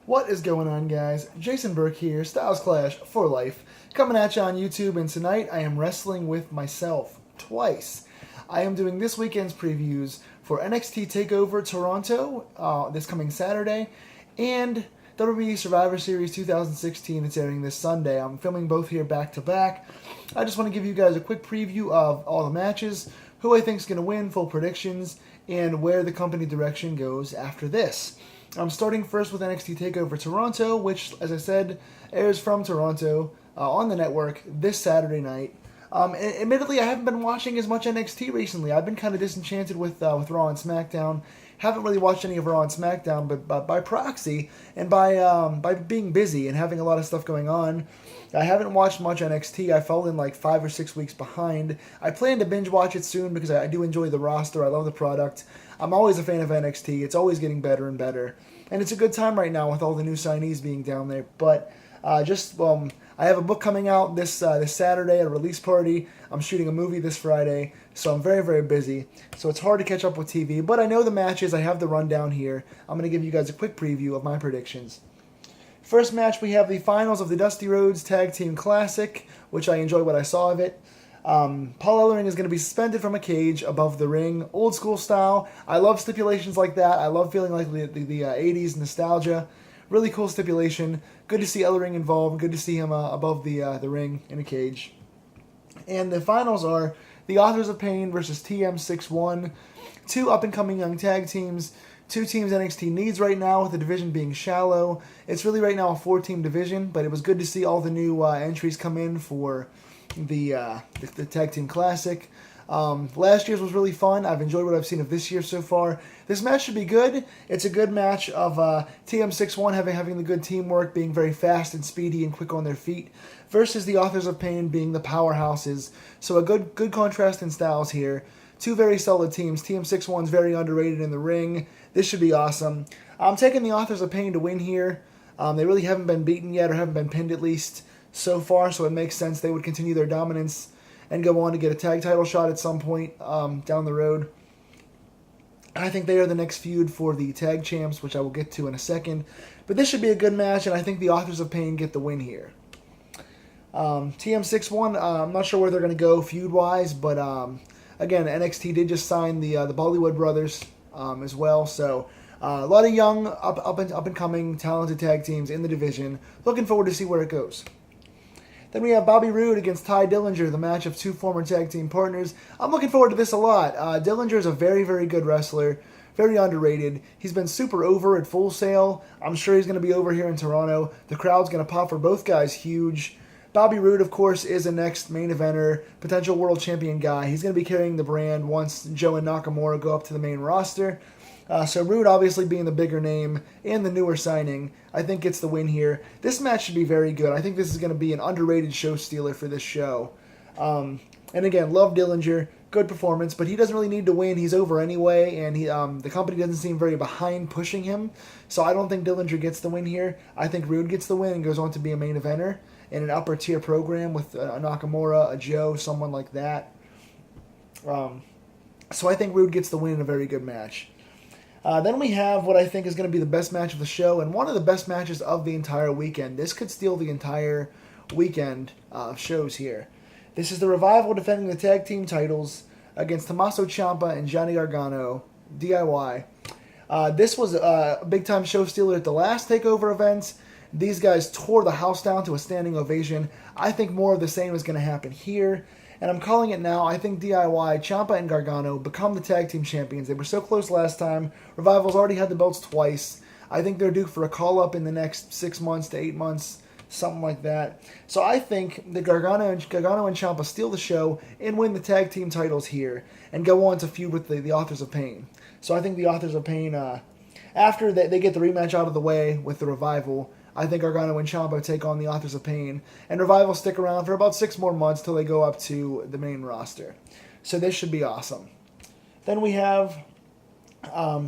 What is going on, guys? Jason Burke here, Styles Clash for Life, coming at you on YouTube, and tonight I am wrestling with myself twice. I am doing this weekend's previews for NXT Takeover Toronto this coming Saturday, and WWE Survivor Series 2016 that's airing this Sunday. I'm filming both here back to back. I just want to give you guys a quick preview of all the matches, who I think is going to win, full predictions, and where the company direction goes after this. I'm starting first with NXT Takeover Toronto, which, as I said, airs from Toronto on the network this Saturday night. Admittedly, I haven't been watching as much NXT recently. I've been kind of disenchanted with Raw and SmackDown. Haven't really watched any of Raw and SmackDown, but by proxy and by being busy and having a lot of stuff going on, I haven't watched much NXT. I fell in like 5 or 6 weeks behind. I plan to binge watch it soon because I do enjoy the roster. I love the product. I'm always a fan of NXT. It's always getting better and better. And it's a good time right now with all the new signees being down there. But I have a book coming out this Saturday at a release party. I'm shooting a movie this Friday, so I'm very, very busy. So it's hard to catch up with TV. But I know the matches. I have the rundown here. I'm going to give you guys a quick preview of my predictions. First match, we have the finals of the Dusty Rhodes Tag Team Classic, which I enjoy what I saw of it. Paul Ellering is going to be suspended from a cage above the ring, old school style. I love stipulations like that. I love feeling like the 80s nostalgia. Really cool stipulation. Good to see Ellering involved. Good to see him above the ring in a cage. And the finals are the Authors of Pain versus TM61. Two up-and-coming young tag teams. Two teams NXT needs right now, with the division being shallow. It's really right now a 4-team division, but it was good to see all the new entries come in for the Tag Team Classic. Last year's was really fun. I've enjoyed what I've seen of this year so far. This match should be good. It's a good match of TM61 having the good teamwork, being very fast and speedy and quick on their feet, versus the Authors of Pain being the powerhouses. So a good contrast in styles here. Two very solid teams. TM61's very underrated in the ring. This should be awesome. I'm taking the Authors of Pain to win here. They really haven't been beaten yet, or haven't been pinned at least so far, so it makes sense they would continue their dominance and go on to get a tag title shot at some point down the road. I think they are the next feud for the tag champs, which I will get to in a second. But this should be a good match, and I think the Authors of Pain get the win here. TM61, I'm not sure where they're going to go feud-wise, but again, NXT did just sign the Bollywood brothers as well, so a lot of young, up-and-coming, talented tag teams in the division. Looking forward to see where it goes. Then we have Bobby Roode against Ty Dillinger, the match of two former tag team partners. I'm looking forward to this a lot. Dillinger is a very, very good wrestler, very underrated. He's been super over at Full Sail. I'm sure he's going to be over here in Toronto. The crowd's going to pop for both guys huge. Bobby Roode, of course, is a next main eventer, potential world champion guy. He's going to be carrying the brand once Joe and Nakamura go up to the main roster. So Roode obviously being the bigger name and the newer signing, I think gets the win here. This match should be very good. I think this is going to be an underrated show stealer for this show. And again, love Dillinger, good performance, but he doesn't really need to win. He's over anyway, and the company doesn't seem very behind pushing him. So I don't think Dillinger gets the win here. I think Roode gets the win and goes on to be a main eventer in an upper tier program with a Nakamura, a Joe, someone like that. So I think Roode gets the win in a very good match. Then we have what I think is going to be the best match of the show, and one of the best matches of the entire weekend. This could steal the entire weekend of shows here. This is the Revival defending the tag team titles against Tommaso Ciampa and Johnny Gargano, DIY. This was a big-time show stealer at the last TakeOver events. These guys tore the house down to a standing ovation. I think more of the same is going to happen here. And I'm calling it now. I think DIY, Ciampa and Gargano become the tag team champions. They were so close last time. Revival's already had the belts twice. I think they're due for a call-up in the next 6 months to 8 months, something like that. So I think that Gargano and Ciampa steal the show and win the tag team titles here and go on to feud with the Authors of Pain. So I think the Authors of Pain, after they get the rematch out of the way with the Revival, I think Gargano and Ciampa take on the Authors of Pain, and Revival stick around for about 6 more months till they go up to the main roster. So this should be awesome. Then we have,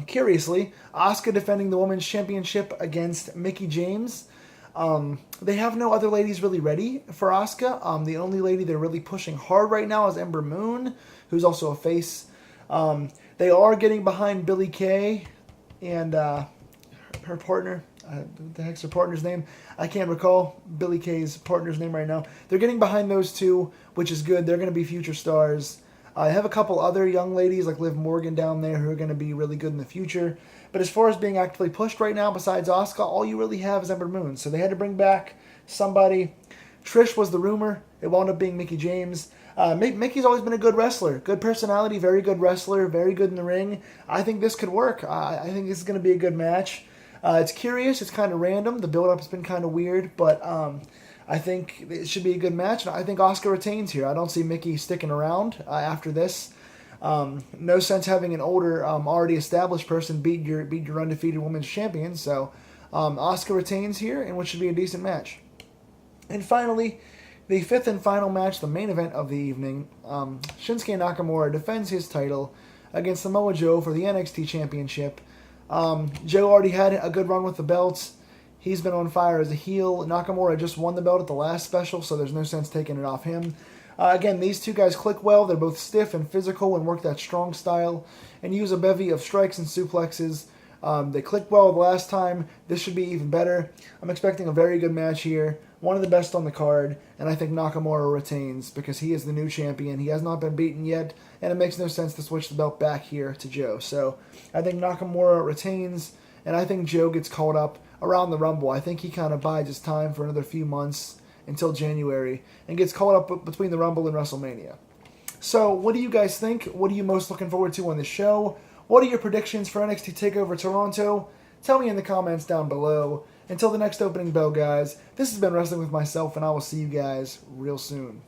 curiously, Asuka defending the Women's Championship against Mickie James. They have no other ladies really ready for Asuka. The only lady they're really pushing hard right now is Ember Moon, who's also a face. They are getting behind Billie Kay and her partner. What the heck's their partner's name? I can't recall Billy Kay's partner's name right now. They're getting behind those two, which is good. They're going to be future stars. I have a couple other young ladies like Liv Morgan down there who are going to be really good in the future. But as far as being actively pushed right now, besides Asuka, all you really have is Ember Moon. So they had to bring back somebody. Trish was the rumor. It wound up being Mickie James. Mickey's always been a good wrestler. Good personality, very good wrestler, very good in the ring. I think this could work. I think this is going to be a good match. It's curious. It's kind of random. The build-up has been kind of weird, but I think it should be a good match. And I think Asuka retains here. I don't see Mickie sticking around after this. No sense having an older, already established person beat your undefeated women's champion. So Asuka retains here, and what should be a decent match. And finally, the fifth and final match, the main event of the evening, Shinsuke Nakamura defends his title against Samoa Joe for the NXT Championship. Joe already had a good run with the belts. He's been on fire as a heel. Nakamura just won the belt at the last special, so there's no sense taking it off him. Again, these two guys click well. They're both stiff and physical and work that strong style and use a bevy of strikes and suplexes. They clicked well the last time. This should be even better. I'm expecting a very good match here. One of the best on the card, and I think Nakamura retains because he is the new champion. He has not been beaten yet, and it makes no sense to switch the belt back here to Joe. So I think Nakamura retains, and I think Joe gets called up around the Rumble. I think he kind of bides his time for another few months until January and gets called up between the Rumble and WrestleMania. So what do you guys think? What are you most looking forward to on the show? What are your predictions for NXT TakeOver Toronto? Tell me in the comments down below. Until the next opening bell, guys, this has been Wrestling with myself, and I will see you guys real soon.